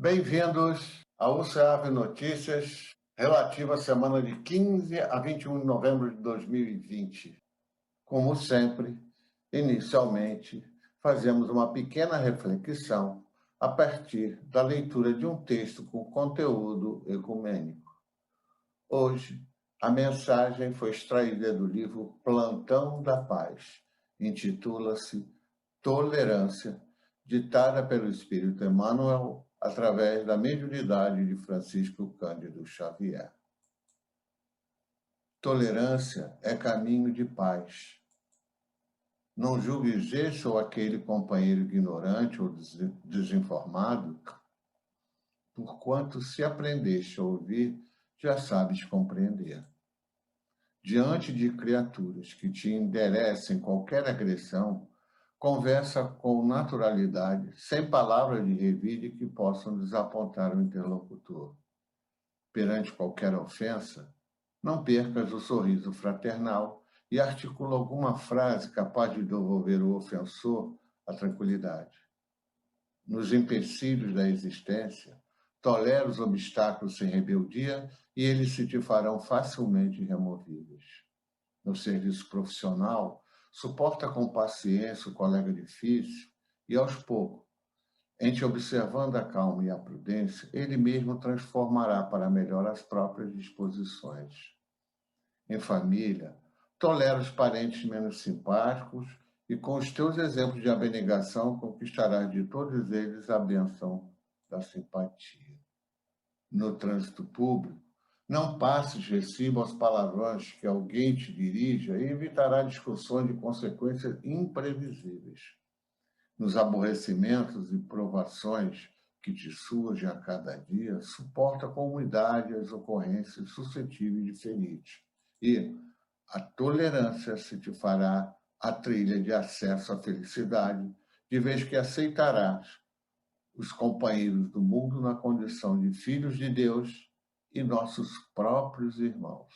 Bem-vindos ao UCAV Notícias, relativa à semana de 15 a 21 de novembro de 2020. Como sempre, inicialmente, fazemos uma pequena reflexão a partir da leitura de um texto com conteúdo ecumênico. Hoje, a mensagem foi extraída do livro Plantão da Paz. Intitula-se Tolerância, ditada pelo Espírito Emmanuel através da mediunidade de Francisco Cândido Xavier. Tolerância é caminho de paz. Não julgues este ou aquele companheiro ignorante ou desinformado, porquanto se aprendeste a ouvir, já sabes compreender. Diante de criaturas que te enderecem qualquer agressão, conversa com naturalidade, sem palavras de revide que possam desapontar o interlocutor. Perante qualquer ofensa, não percas o sorriso fraternal e articula alguma frase capaz de devolver ao ofensor a tranquilidade. Nos empecilhos da existência, tolera os obstáculos sem rebeldia e eles se te farão facilmente removíveis. No serviço profissional, suporta com paciência o colega difícil e, aos poucos, em te observando a calma e a prudência, ele mesmo transformará para melhor as próprias disposições. Em família, tolera os parentes menos simpáticos e, com os teus exemplos de abnegação, conquistarás de todos eles a bênção da simpatia. No trânsito público, não passes recibo aos palavrões que alguém te dirija e evitará discussões de consequências imprevisíveis. Nos aborrecimentos e provações que te surgem a cada dia, suporta com humildade as ocorrências suscetíveis de ferir-te. E a tolerância se te fará a trilha de acesso à felicidade, de vez que aceitarás os companheiros do mundo na condição de filhos de Deus e nossos próprios irmãos.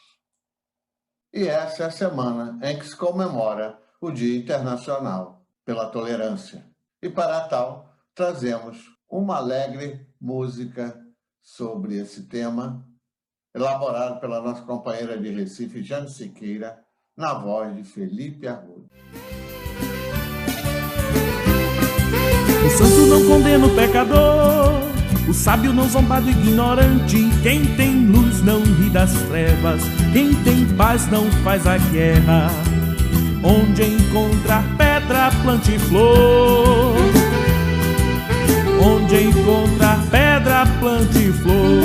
E essa é a semana em que se comemora o Dia Internacional pela Tolerância. E para tal, trazemos uma alegre música sobre esse tema, elaborada pela nossa companheira de Recife, Jane Siqueira, na voz de Felipe Arruda. O santo não condena o pecador, o sábio não zomba do ignorante. Quem tem luz não ri das trevas, quem tem paz não faz a guerra. Onde encontrar pedra, plante flor. Onde encontrar pedra, plante flor.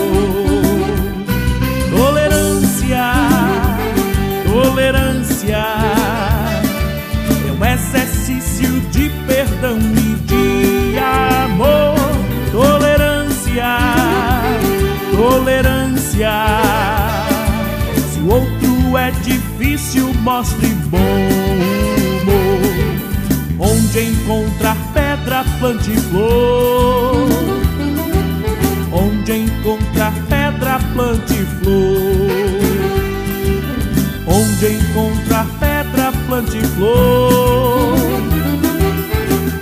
Tolerância, tolerância é um exercício de perdão e de amor. Tolerância, tolerância. Se o outro é difícil, mostre bom humor. Onde encontrar pedra, plante flor. Onde encontrar pedra, plante flor. Onde encontrar pedra, plante flor.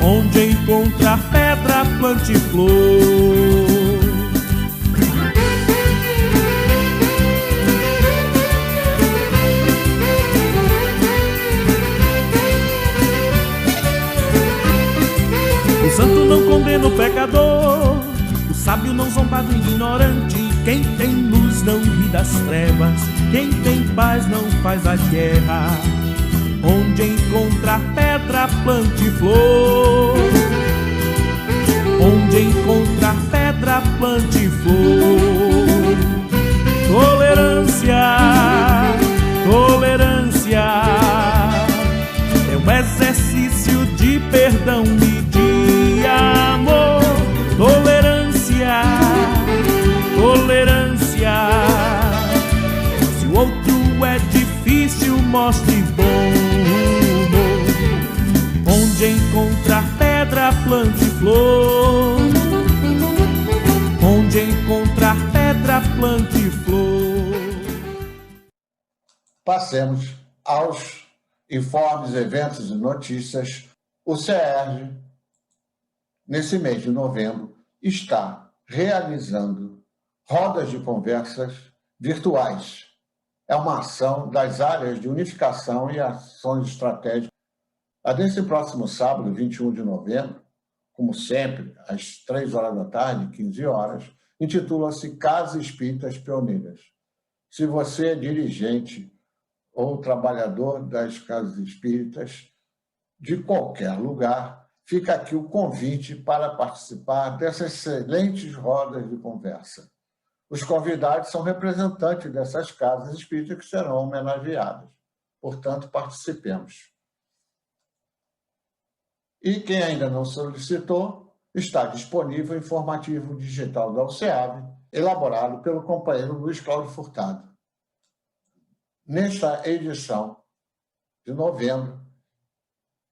Onde encontrar pedra, plante flor. O santo não condena o pecador, o sábio não zomba do ignorante. Quem tem luz não ri das trevas, quem tem paz não faz a guerra. Onde encontrar pedra, plante flor. Onde encontrar pedra, plante flor. Tolerância, tolerância é um exercício de perdão e de amor. Tolerância, tolerância. Se o outro é difícil, mostre bom humor. Onde encontrar pedra, plante flor. Onde encontrar pedra, plante flor. Passemos aos informes, eventos e notícias. O CERJ, nesse mês de novembro, está realizando rodas de conversas virtuais. É uma ação das áreas de unificação e ações estratégicas. A desse próximo sábado, 21 de novembro, como sempre, às 3 horas da tarde, 15 horas, intitula-se Casa Espíritas Pioneiras. Se você é dirigente ou trabalhador das casas espíritas de qualquer lugar, fica aqui o convite para participar dessas excelentes rodas de conversa. Os convidados são representantes dessas casas espíritas que serão homenageadas. Portanto, participemos. E quem ainda não solicitou, está disponível o informativo digital da UCEAB, elaborado pelo companheiro Luiz Cláudio Furtado. Nesta edição de novembro,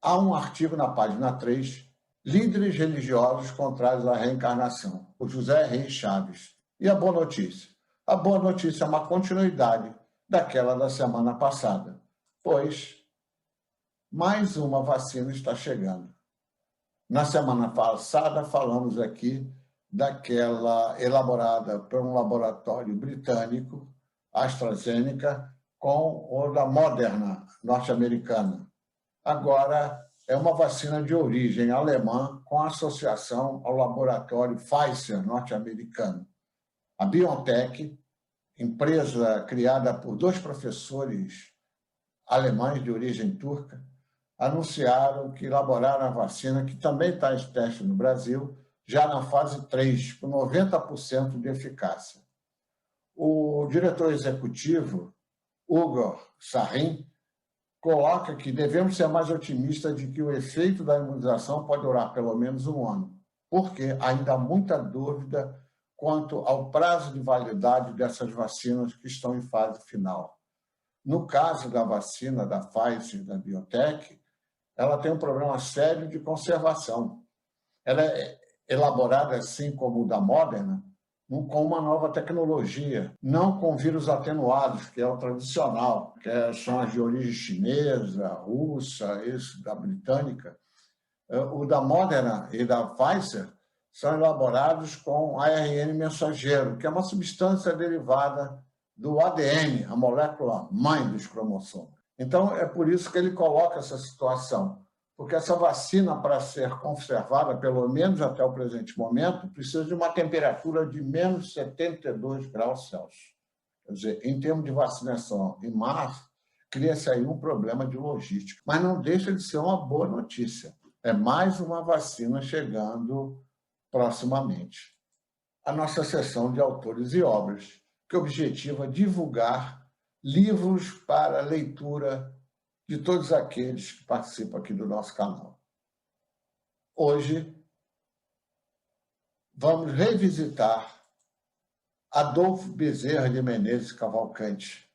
há um artigo na página 3, Líderes Religiosos Contrários à Reencarnação, por José Reis Chaves. E a boa notícia? A boa notícia é uma continuidade daquela da semana passada, pois mais uma vacina está chegando. Na semana passada, falamos aqui daquela elaborada por um laboratório britânico, AstraZeneca, com o da Moderna, norte-americana. Agora, é uma vacina de origem alemã com associação ao laboratório Pfizer, norte-americano. A BioNTech, empresa criada por 2 professores alemães de origem turca, anunciaram que elaboraram a vacina, que também está em teste no Brasil, já na fase 3, com 90% de eficácia. O diretor executivo, Ugur Sahin, coloca que devemos ser mais otimistas de que o efeito da imunização pode durar pelo menos 1 ano, porque ainda há muita dúvida quanto ao prazo de validade dessas vacinas que estão em fase final. No caso da vacina da Pfizer e da BioNTech, ela tem um problema sério de conservação. Ela é elaborada, assim como o da Moderna, com uma nova tecnologia, não com vírus atenuados, que é o tradicional, que são as de origem chinesa, russa, esse da britânica. O da Moderna e da Pfizer são elaborados com ARN mensageiro, que é uma substância derivada do ADN, a molécula mãe dos cromossomos. Então, é por isso que ele coloca essa situação, porque essa vacina, para ser conservada, pelo menos até o presente momento, precisa de uma temperatura de menos 72 graus Celsius. Quer dizer, em termos de vacinação em março, cria-se aí um problema de logística. Mas não deixa de ser uma boa notícia. É mais uma vacina chegando proximamente. A nossa seção de autores e obras, que objetiva divulgar livros para leitura de todos aqueles que participam aqui do nosso canal. Hoje, vamos revisitar Adolfo Bezerra de Menezes Cavalcante,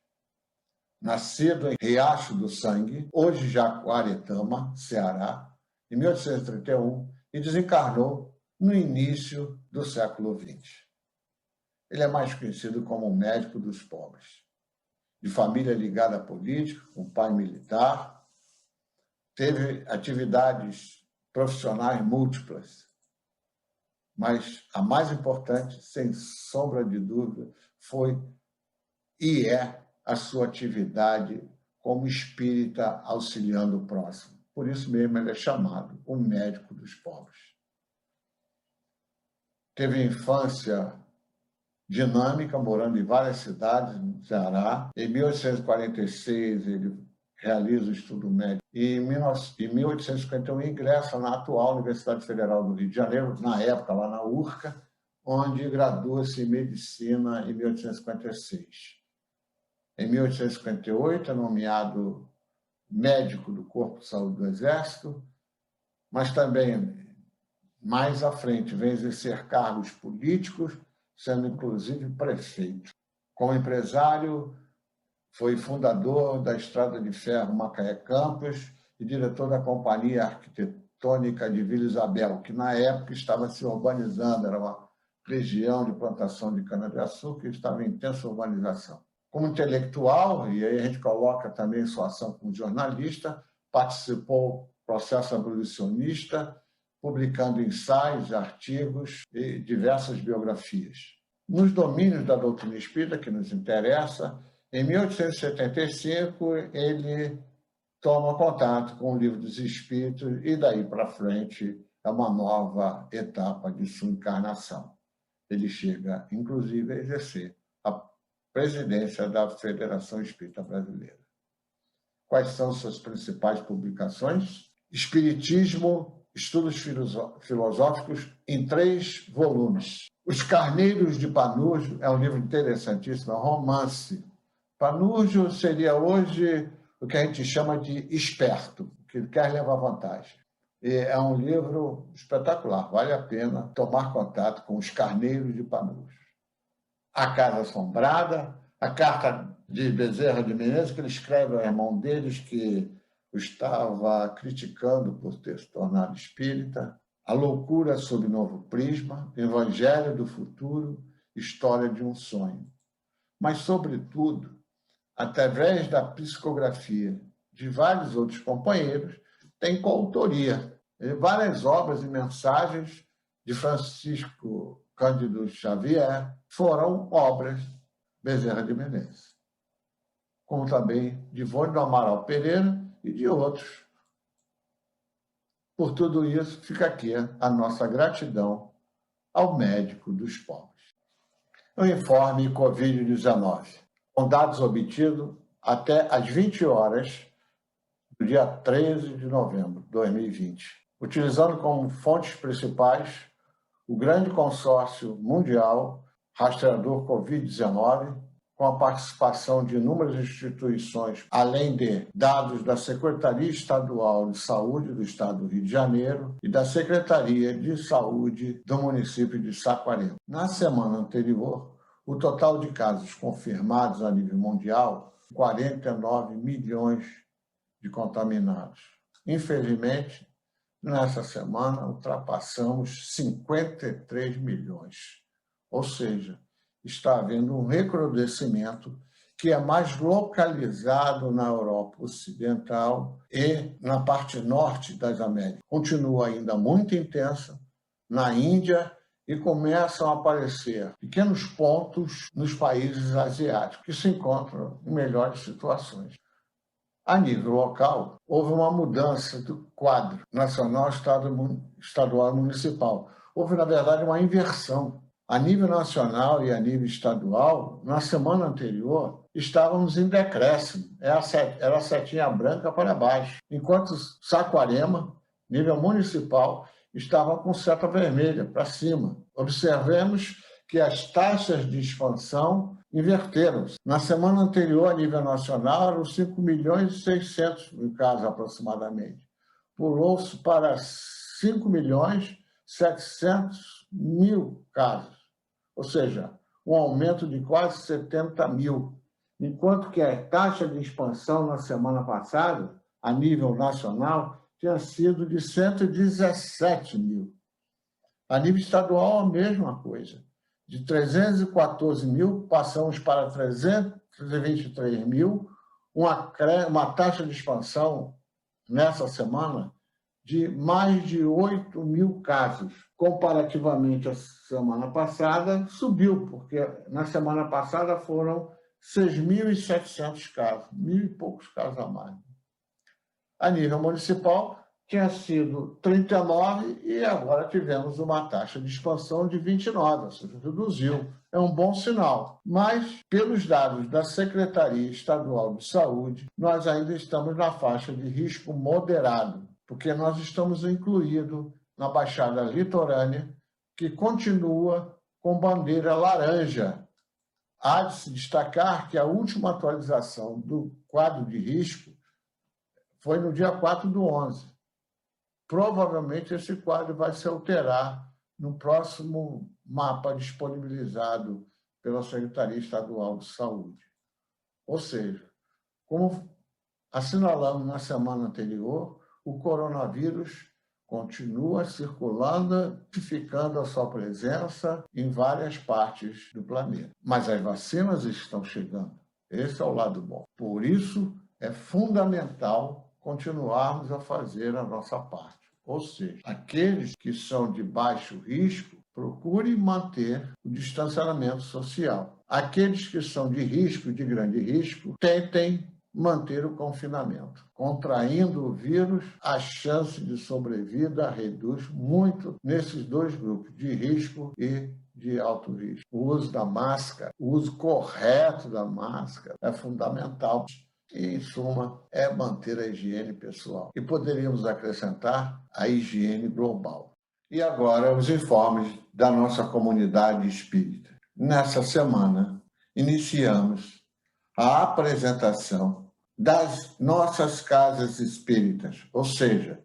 nascido em Riacho do Sangue, hoje Jaguaretama, Ceará, em 1831, e desencarnou no início do século XX. Ele é mais conhecido como um médico dos pobres. De família ligada à política, com pai militar, teve atividades profissionais múltiplas, mas a mais importante, sem sombra de dúvida, foi e é a sua atividade como espírita auxiliando o próximo. Por isso mesmo ele é chamado o médico dos pobres. Teve infância dinâmica, morando em várias cidades no Ceará. Em 1846, ele realiza o estudo médio. E em 1851, ingressa na atual Universidade Federal do Rio de Janeiro, na época, lá na URCA, onde gradua-se em Medicina em 1856. Em 1858, é nomeado médico do Corpo de Saúde do Exército, mas também, mais à frente, vem exercer cargos políticos, sendo inclusive prefeito. Como empresário, foi fundador da Estrada de Ferro Macaé-Campos e diretor da Companhia Arquitetônica de Vila Isabel, que na época estava se urbanizando, era uma região de plantação de cana-de-açúcar e estava em intensa urbanização. Como intelectual, e aí a gente coloca também sua ação como jornalista, participou do processo abolicionista publicando ensaios, artigos e diversas biografias. Nos domínios da doutrina espírita, que nos interessa, em 1875, ele toma contato com o Livro dos Espíritos e daí para frente é uma nova etapa de sua encarnação. Ele chega, inclusive, a exercer a presidência da Federação Espírita Brasileira. Quais são suas principais publicações? Espiritismo, Estudos Filosóficos, em 3 volumes. Os Carneiros de Panurjo é um livro interessantíssimo, é um romance. Panurjo seria hoje o que a gente chama de esperto, que quer levar vantagem. E é um livro espetacular, vale a pena tomar contato com Os Carneiros de Panurjo. A Casa Assombrada, a carta de Bezerra de Menezes, que ele escreve ao irmão deles, que o estava criticando por ter se tornado espírita, A Loucura sob Novo Prisma, Evangelho do Futuro, História de um Sonho. Mas, sobretudo, através da psicografia de vários outros companheiros, tem coautoria. Várias obras e mensagens de Francisco Cândido Xavier foram obras de Bezerra de Menezes, como também de Ivone do Amaral Pereira e de outros. Por tudo isso, fica aqui a nossa gratidão ao médico dos pobres. O informe Covid-19, com dados obtidos até às 20 horas do dia 13 de novembro de 2020, utilizando como fontes principais o grande consórcio mundial rastreador Covid-19, com a participação de inúmeras instituições, além de dados da Secretaria Estadual de Saúde do Estado do Rio de Janeiro e da Secretaria de Saúde do município de Saquarema. Na semana anterior, o total de casos confirmados a nível mundial, 49 milhões de contaminados. Infelizmente, nessa semana, ultrapassamos 53 milhões. Ou seja, está havendo um recrudescimento que é mais localizado na Europa Ocidental e na parte norte das Américas. Continua ainda muito intensa na Índia e começam a aparecer pequenos pontos nos países asiáticos que se encontram em melhores situações. A nível local, houve uma mudança do quadro nacional, estadual e municipal. Houve, na verdade, uma inversão. A nível nacional e a nível estadual, na semana anterior, estávamos em decréscimo. Era a setinha branca para baixo. Enquanto Saquarema, nível municipal, estava com seta vermelha para cima. Observemos que as taxas de expansão inverteram-se. Na semana anterior, a nível nacional, eram 5 milhões e 600 mil casos aproximadamente. Pulou-se para 5 milhões e 700 mil casos. Ou seja, um aumento de quase 70 mil. Enquanto que a taxa de expansão na semana passada, a nível nacional, tinha sido de 117 mil. A nível estadual, a mesma coisa. De 314 mil, passamos para 323 mil, uma taxa de expansão nessa semana de mais de 8 mil casos. Comparativamente à semana passada, subiu, porque na semana passada foram 6.700 casos, 1.000 e poucos casos a mais. A nível municipal, tinha sido 39 e agora tivemos uma taxa de expansão de 29, ou seja, reduziu. É um bom sinal. Mas, pelos dados da Secretaria Estadual de Saúde, nós ainda estamos na faixa de risco moderado, porque nós estamos incluídos na Baixada Litorânea, que continua com bandeira laranja. Há de se destacar que a última atualização do quadro de risco foi no dia 4/11. Provavelmente esse quadro vai se alterar no próximo mapa disponibilizado pela Secretaria Estadual de Saúde. Ou seja, como assinalamos na semana anterior, o coronavírus continua circulando e ficando a sua presença em várias partes do planeta. Mas as vacinas estão chegando. Esse é o lado bom. Por isso, é fundamental continuarmos a fazer a nossa parte. Ou seja, aqueles que são de baixo risco, procurem manter o distanciamento social. Aqueles que são de risco, de grande risco, tentem manter o confinamento. Contraindo o vírus, a chance de sobrevida reduz muito nesses dois grupos, de risco e de alto risco. O uso da máscara, o uso correto da máscara é fundamental. E, em suma, é manter a higiene pessoal. E poderíamos acrescentar a higiene global. E agora, os informes da nossa comunidade espírita. Nessa semana, iniciamos a apresentação das nossas casas espíritas, ou seja,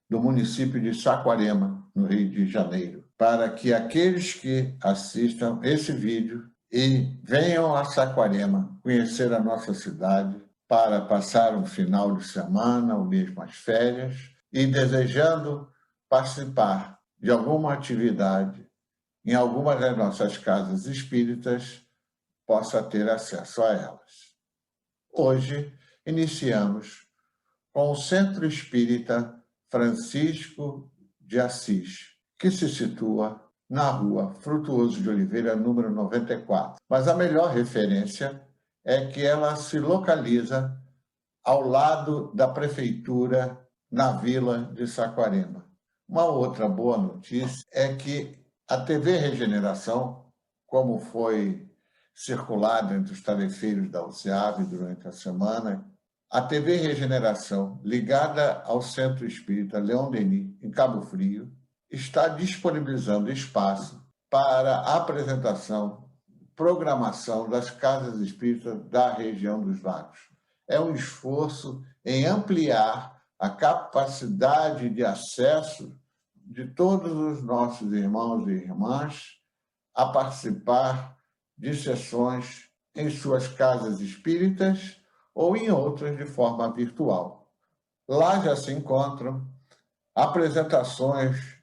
do município de Saquarema, no Rio de Janeiro, para que aqueles que assistam esse vídeo e venham a Saquarema conhecer a nossa cidade, para passar um final de semana ou mesmo as férias, e desejando participar de alguma atividade em alguma das nossas casas espíritas, possa ter acesso a elas. Hoje, iniciamos com o Centro Espírita Francisco de Assis, que se situa na rua Frutuoso de Oliveira, número 94. Mas a melhor referência é que ela se localiza ao lado da prefeitura, na vila de Saquarema. Uma outra boa notícia é que a TV Regeneração, como foi circulado entre os tarefeiros da UCEAV durante a semana, a TV Regeneração, ligada ao Centro Espírita Leon Denis, em Cabo Frio, está disponibilizando espaço para a apresentação, programação das casas espíritas da região dos lagos. É um esforço em ampliar a capacidade de acesso de todos os nossos irmãos e irmãs a participar de sessões em suas casas espíritas ou em outras de forma virtual. Lá já se encontram apresentações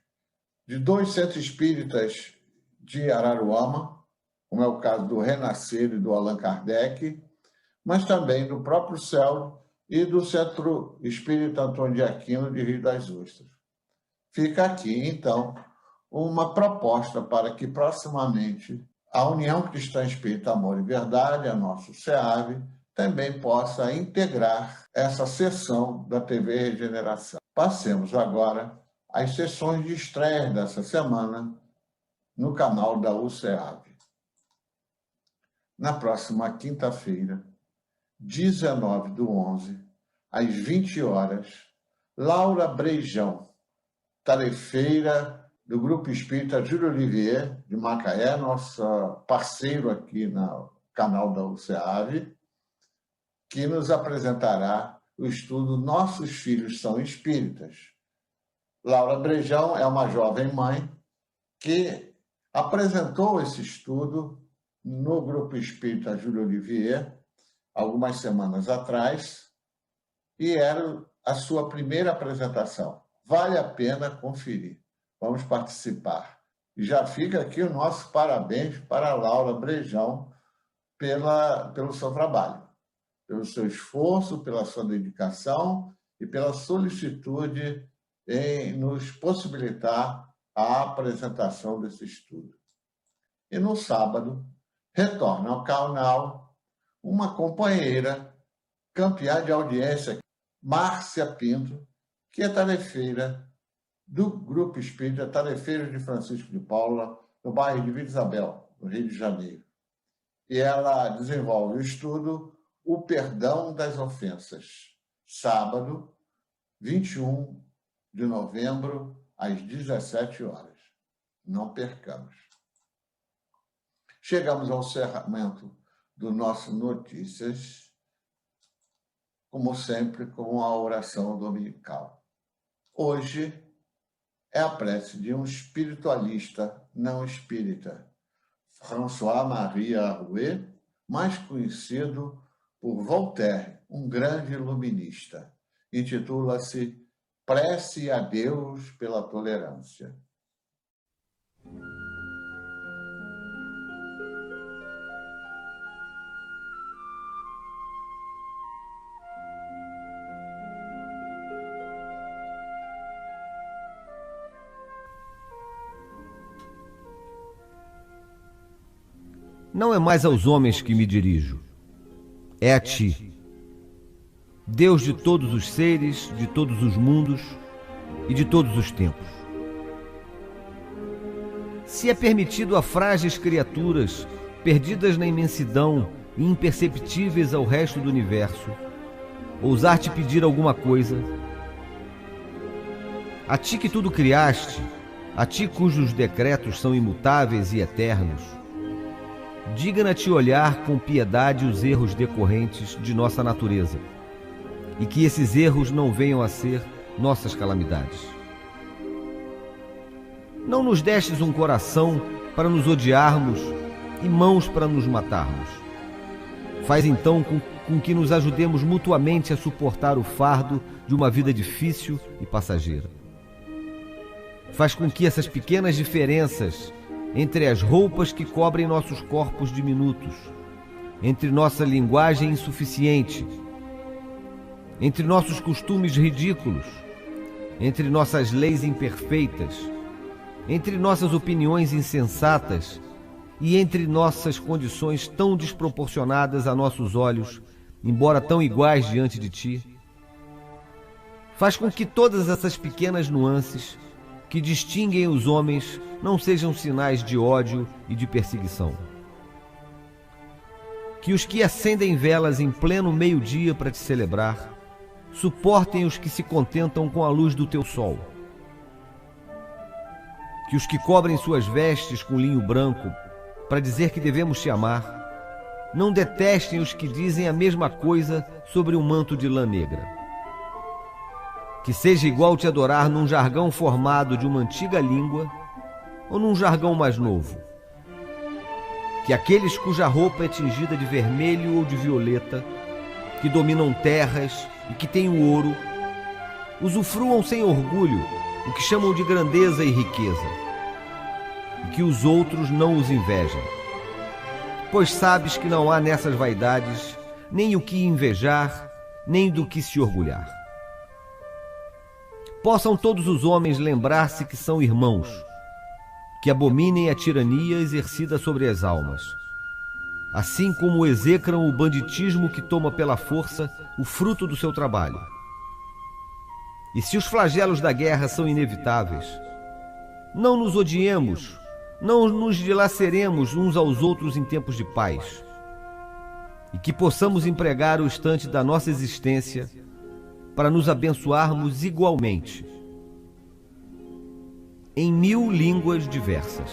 de 2 centros espíritas de Araruama, como é o caso do Renascer e do Allan Kardec, mas também do próprio CEL e do Centro Espírita Antônio de Aquino de Rio das Ostras. Fica aqui, então, uma proposta para que, proximamente, a União Cristã Espírita Amor e Verdade, a nossa SEAV, também possa integrar essa sessão da TV Regeneração. Passemos agora às sessões de estreia dessa semana no canal da UCEAV. Na próxima quinta-feira, 19/11, às 20 horas, Laura Breijão, tarefeira do Grupo Espírita Júlio Olivier, de Macaé, nosso parceiro aqui no canal da UCEAV, que nos apresentará o estudo Nossos Filhos São Espíritas. Laura Breijão é uma jovem mãe que apresentou esse estudo no Grupo Espírita Júlio Olivier, algumas semanas atrás, e era a sua primeira apresentação. Vale a pena conferir. Vamos participar. E já fica aqui o nosso parabéns para a Laura Breijão pelo seu trabalho, pelo seu esforço, pela sua dedicação e pela solicitude em nos possibilitar a apresentação desse estudo. E no sábado, retorna ao canal uma companheira, campeã de audiência, Márcia Pinto, que é tarefeira do Grupo Espírita Tarefeiros de Francisco de Paula, no bairro de Vila Isabel, no Rio de Janeiro. E ela desenvolve o estudo O Perdão das Ofensas, sábado, 21 de novembro, às 17 horas. Não percamos. Chegamos ao encerramento do nosso Notícias, como sempre, com a oração dominical. Hoje é a prece de um espiritualista não espírita, François-Marie Arouet, mais conhecido por Voltaire, um grande iluminista. Intitula-se Prece a Deus pela Tolerância. Não é mais aos homens que me dirijo, é a ti, Deus de todos os seres, de todos os mundos e de todos os tempos. Se é permitido a frágeis criaturas, perdidas na imensidão e imperceptíveis ao resto do universo, ousar te pedir alguma coisa, a ti que tudo criaste, a ti cujos decretos são imutáveis e eternos, digna-te olhar com piedade os erros decorrentes de nossa natureza, e que esses erros não venham a ser nossas calamidades. Não nos destes um coração para nos odiarmos e mãos para nos matarmos. Faz então com que nos ajudemos mutuamente a suportar o fardo de uma vida difícil e passageira. Faz com que essas pequenas diferenças entre as roupas que cobrem nossos corpos diminutos, entre nossa linguagem insuficiente, entre nossos costumes ridículos, entre nossas leis imperfeitas, entre nossas opiniões insensatas e entre nossas condições tão desproporcionadas a nossos olhos, embora tão iguais diante de ti, faz com que todas essas pequenas nuances que distinguem os homens não sejam sinais de ódio e de perseguição. Que os que acendem velas em pleno meio-dia para te celebrar suportem os que se contentam com a luz do teu sol. Que os que cobrem suas vestes com linho branco para dizer que devemos te amar não detestem os que dizem a mesma coisa sobre um manto de lã negra. Que seja igual te adorar num jargão formado de uma antiga língua ou num jargão mais novo. Que aqueles cuja roupa é tingida de vermelho ou de violeta, que dominam terras e que têm o ouro, usufruam sem orgulho o que chamam de grandeza e riqueza, e que os outros não os invejem, pois sabes que não há nessas vaidades nem o que invejar, nem do que se orgulhar. Possam todos os homens lembrar-se que são irmãos, que abominem a tirania exercida sobre as almas, assim como execram o banditismo que toma pela força o fruto do seu trabalho. E se os flagelos da guerra são inevitáveis, não nos odiemos, não nos dilaceremos uns aos outros em tempos de paz, e que possamos empregar o instante da nossa existência para nos abençoarmos igualmente, em 1000 línguas diversas.